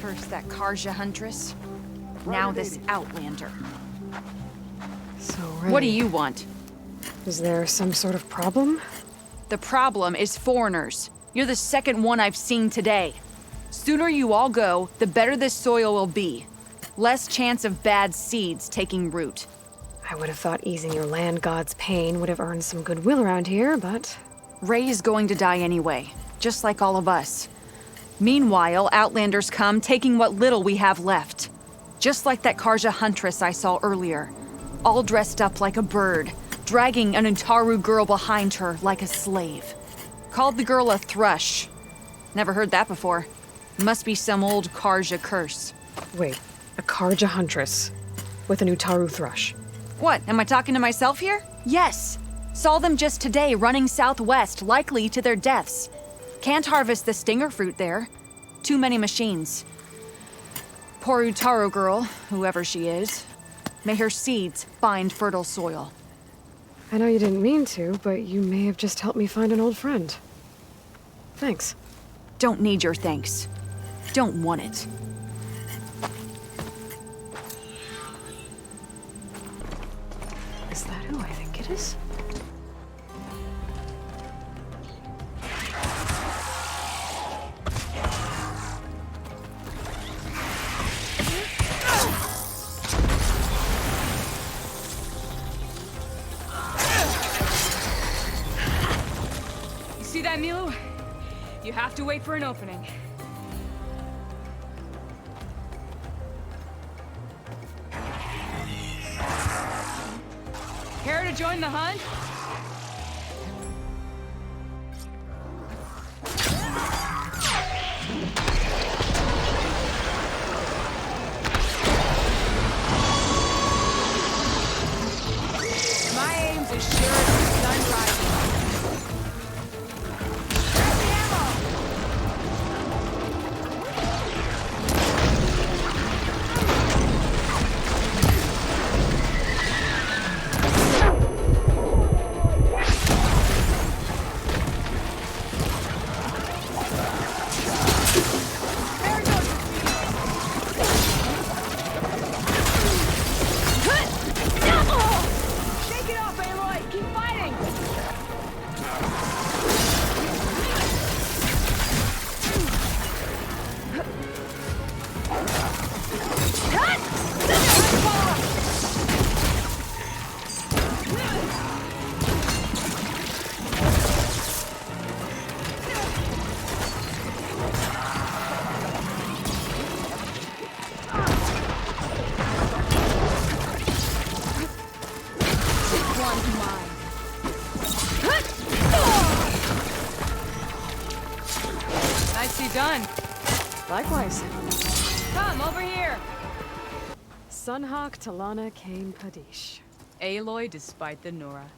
First that Carja huntress, now this Outlander. So, Ray, What do you want? is there some sort of problem? The problem is foreigners. You're the second one I've seen today. Sooner you all go, the better this soil will be. Less chance of bad seeds taking root. I would have thought easing your land god's pain would have earned some goodwill around here, but... Ray is going to die anyway, just like all of us. Meanwhile, Outlanders come, taking what little we have left. Just like that Carja huntress I saw earlier. All dressed up like a bird, dragging an Utaru girl behind her like a slave. Called the girl a thrush. Never heard that before. Must be some old Carja curse. Wait, a Carja huntress with an Utaru thrush. What, am I talking to myself here? Yes. Saw them just today running southwest, likely to their deaths. Can't harvest the stinger fruit there. Too many machines. Poor Utaru girl, whoever she is. May her seeds find fertile soil. I know you didn't mean to, but you may have just helped me find an old friend. Thanks. Don't need your thanks. Don't want it. Is that who I think it is? See that, Milu? You have to wait for an opening. Care to join the hunt? My aim's as sure as the sun rising. Shake it off, Aloy! Keep fighting! Nicely done. Likewise. Come, over here! Sunhawk Talana Kane Padish. Aloy despite the Nora.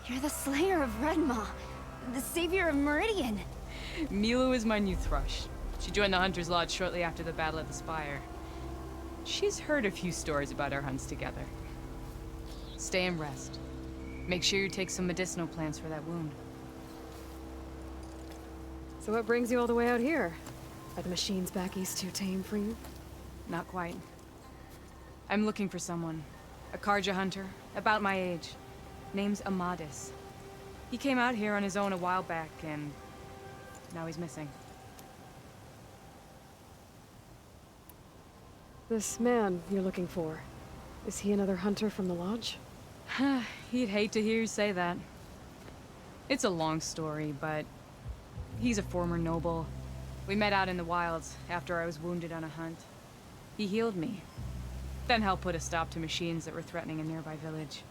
You're the slayer of Redmaw, the savior of Meridian. Milu is my new thrush. She joined the Hunter's Lodge shortly after the Battle of the Spire. She's heard a few stories about our hunts together. Stay and rest. Make sure you take some medicinal plants for that wound. So what brings you all the way out here? Are the machines back east too tame for you? Not quite. I'm looking for someone. A Carja hunter, about my age. Name's Amadis. He came out here on his own a while back, and now he's missing. This man you're looking for, is he another hunter from the lodge? He'd hate to hear you say that. It's a long story, but he's a former noble. We met out in the wilds after I was wounded on a hunt. He healed me, then helped put a stop to machines that were threatening a nearby village.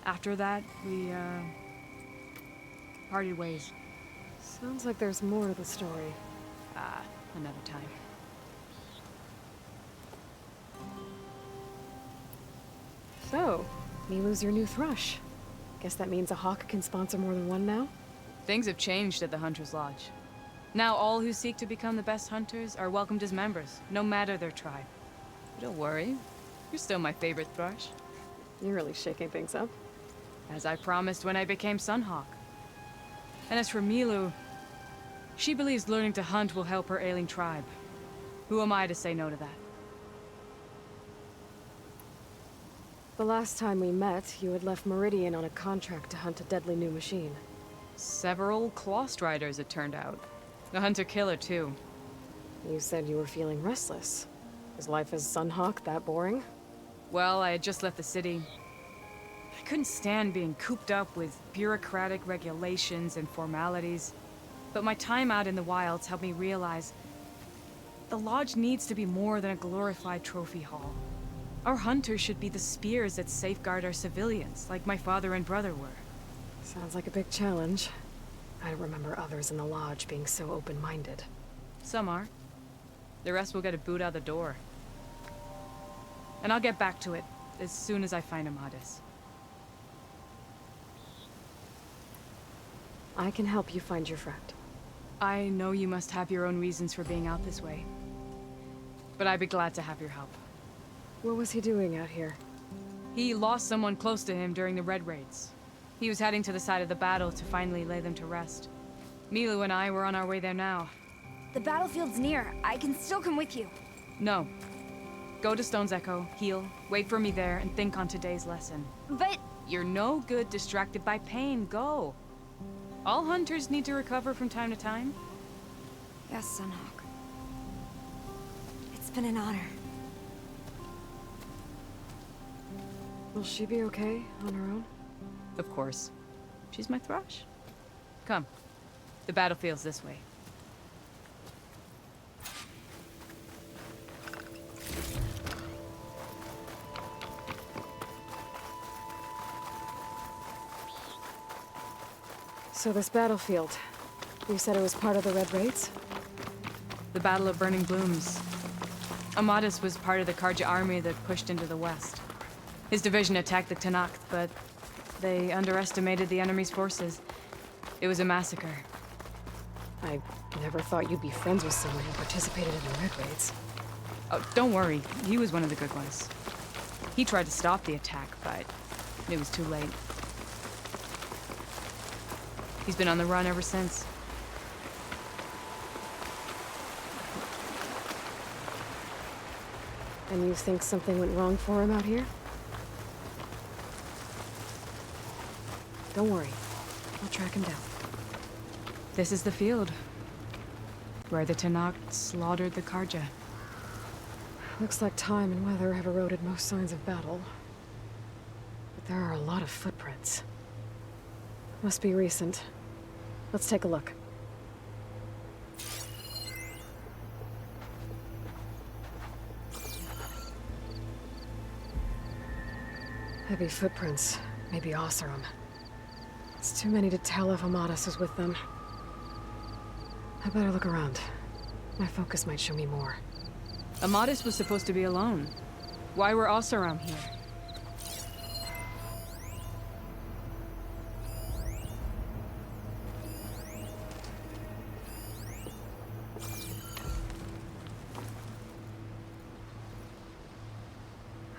After that, we, parted ways. Sounds like there's more to the story. Another time. So, Milu's your new thrush. Guess that means a hawk can sponsor more than one now? Things have changed at the Hunter's Lodge. Now all who seek to become the best hunters are welcomed as members, no matter their tribe. But don't worry, you're still my favorite thrush. You're really shaking things up. As I promised when I became Sunhawk. And as for Milu, she believes learning to hunt will help her ailing tribe. Who am I to say no to that? The last time we met, you had left Meridian on a contract to hunt a deadly new machine. Several claw striders, it turned out. A hunter-killer, too. You said you were feeling restless. Is life as Sunhawk that boring? Well, I had just left the city. I couldn't stand being cooped up with bureaucratic regulations and formalities. But my time out in the wilds helped me realize the Lodge needs to be more than a glorified trophy hall. Our hunters should be the spears that safeguard our civilians, like my father and brother were. Sounds like a big challenge. I don't remember others in the Lodge being so open-minded. Some are. The rest will get a boot out the door. And I'll get back to it as soon as I find Amadis. I can help you find your friend. I know you must have your own reasons for being out this way. But I'd be glad to have your help. What was he doing out here? He lost someone close to him during the Red Raids. He was heading to the side of the battle to finally lay them to rest. Milu and I were on our way there now. The battlefield's near. I can still come with you. No. Go to Stone's Echo, heal, wait for me there, and think on today's lesson. But... You're no good distracted by pain. Go. All hunters need to recover from time to time. Yes, Sunhawk. It's been an honor. Will she be okay on her own? Of course. She's my thrush. Come. The battlefield's this way. So this battlefield, you said it was part of the Red Raids? The Battle of Burning Blooms. Amadis was part of the Carja army that pushed into the west. His division attacked the Tenakth, but they underestimated the enemy's forces. It was a massacre. I never thought you'd be friends with someone who participated in the Red Raids. Oh, don't worry. He was one of the good ones. He tried to stop the attack, but it was too late. He's been on the run ever since. And you think something went wrong for him out here? Don't worry. I'll track him down. This is the field. Where the Tenakth slaughtered the Carja. Looks like time and weather have eroded most signs of battle. But there are a lot of footprints. Must be recent. Let's take a look. Heavy footprints. Maybe Oseram. It's too many to tell if Amadis is with them. I better look around. My focus might show me more. Amadis was supposed to be alone. Why were Oseram here?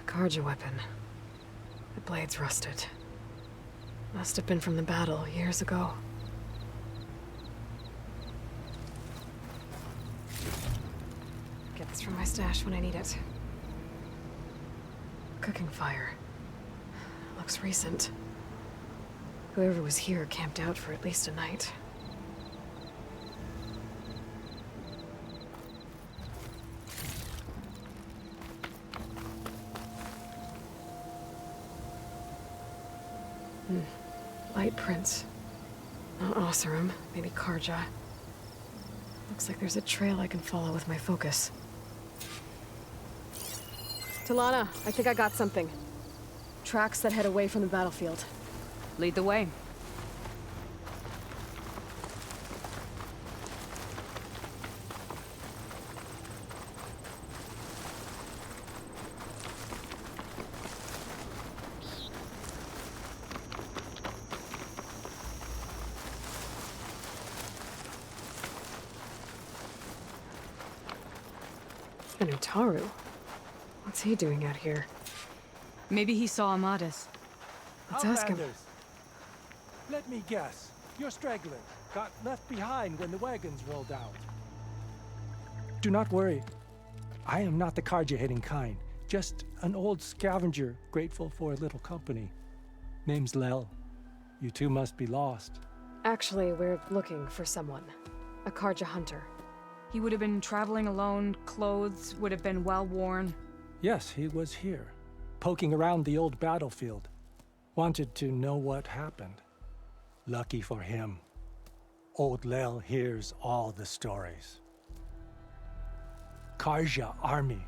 A Carja weapon. The blade's rusted. Must have been from the battle years ago. Get this from my stash when I need it. Cooking fire. Looks recent. Whoever was here camped out for at least a night. Light prints. Not Oseram, maybe Carja. Looks like there's a trail I can follow with my focus. Talana, I think I got something. Tracks that head away from the battlefield. Lead the way. And Utaru. What's he doing out here? Maybe he saw Amadis. Let's ask him. Outlanders. Let me guess. You're straggling. Got left behind when the wagons rolled out. Do not worry. I am not the Carja-hating kind. Just an old scavenger grateful for a little company. Name's Lel. You two must be lost. Actually, we're looking for someone. A Carja hunter. He would have been traveling alone, clothes would have been well worn. Yes, he was here, poking around the old battlefield. Wanted to know what happened. Lucky for him, old Lel hears all the stories. Carja army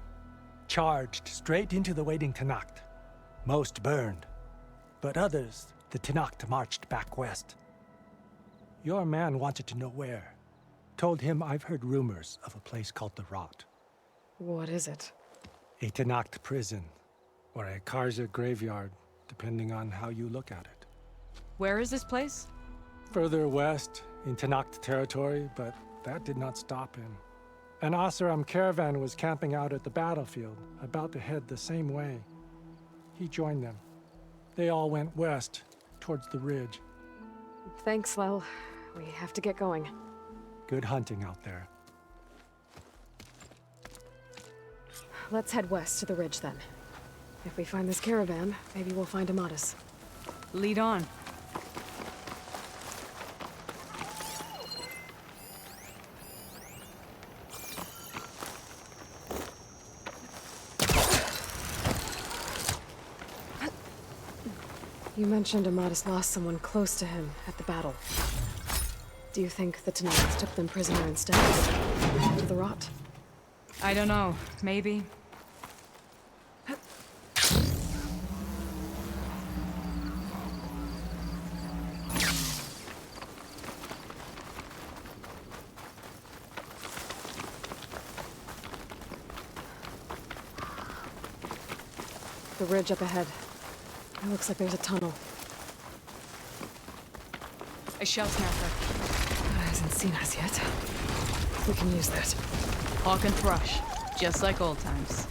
charged straight into the waiting Tenakth. Most burned, but others, the Tenakth marched back west. Your man wanted to know where. Told him I've heard rumors of a place called the Rot. What is it? A Tenakth prison, or a Carja graveyard, depending on how you look at it. Where is this place? Further west, in Tenakth territory, but that did not stop him. An Oseram caravan was camping out at the battlefield, about to head the same way. He joined them. They all went west, towards the ridge. Thanks, Lel. We have to get going. Good hunting out there. Let's head west to the ridge then. If we find this caravan, maybe we'll find Amatis. Lead on. You mentioned Amatis lost someone close to him at the battle. Do you think the Tenakth took them prisoner instead? To the Rot? I don't know. Maybe. The ridge up ahead. It looks like there's a tunnel. A shell snapper. It hasn't seen us yet. We can use that. Hawk and thrush. Just like old times.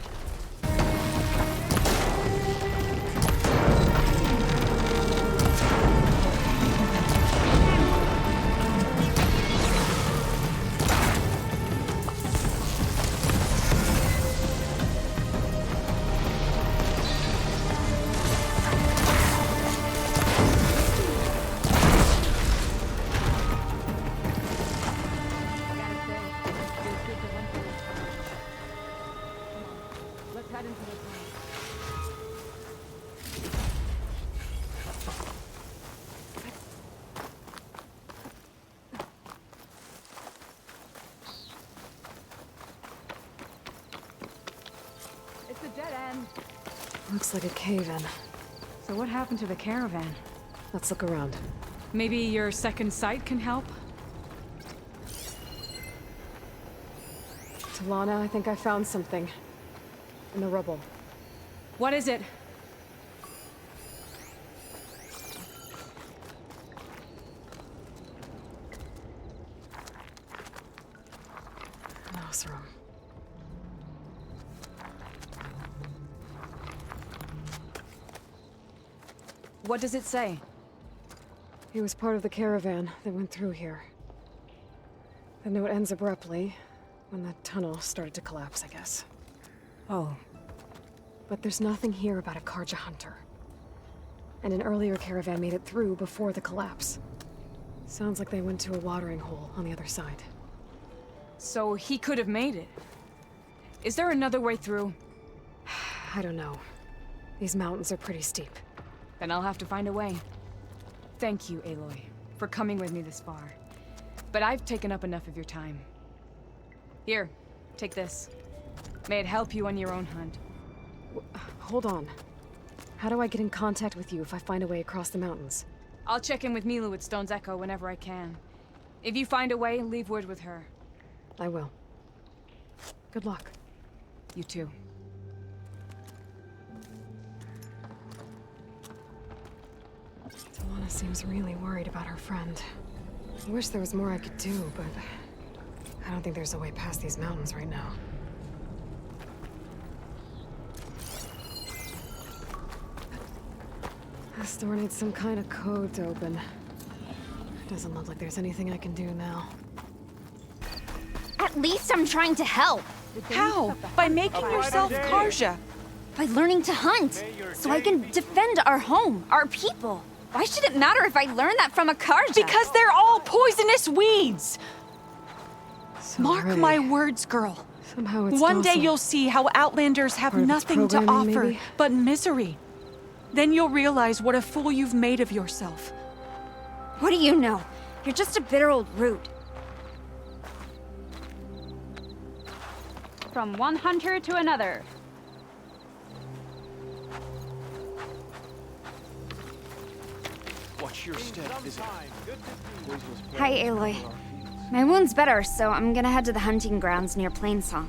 It's a dead end. Looks like a cave-in. So what happened to the caravan? Let's look around. Maybe your second sight can help? Talana, I think I found something. In the rubble. What is it? An Oseram. What does it say? He was part of the caravan that went through here. The note ends abruptly, when the tunnel started to collapse, I guess. Oh. But there's nothing here about a Carja hunter. And an earlier caravan made it through before the collapse. Sounds like they went to a watering hole on the other side. So he could have made it. Is there another way through? I don't know. These mountains are pretty steep. Then I'll have to find a way. Thank you, Aloy, for coming with me this far. But I've taken up enough of your time. Here, take this. May it help you on your own hunt. Hold on. How do I get in contact with you if I find a way across the mountains? I'll check in with Milu at Stone's Echo whenever I can. If you find a way, leave word with her. I will. Good luck. You too. Talana seems really worried about her friend. I wish there was more I could do, but I don't think there's a way past these mountains right now. This door needs some kind of code to open. It doesn't look like there's anything I can do now. At least I'm trying to help. How? By making yourself Carja. By learning to hunt, so I can defend our home, our people. Why should it matter if I learn that from a Carja? Because they're all poisonous weeds! So Mark already- my words, girl. Somehow it's One day docile. you'll see how Outlanders have Part of its nothing to programming, offer maybe? but misery. Then you'll realize what a fool you've made of yourself. What do you know? You're just a bitter old root. From one hunter to another. Watch your step, visitor. Hi, Aloy. My wound's better, so I'm gonna head to the hunting grounds near Plainsong.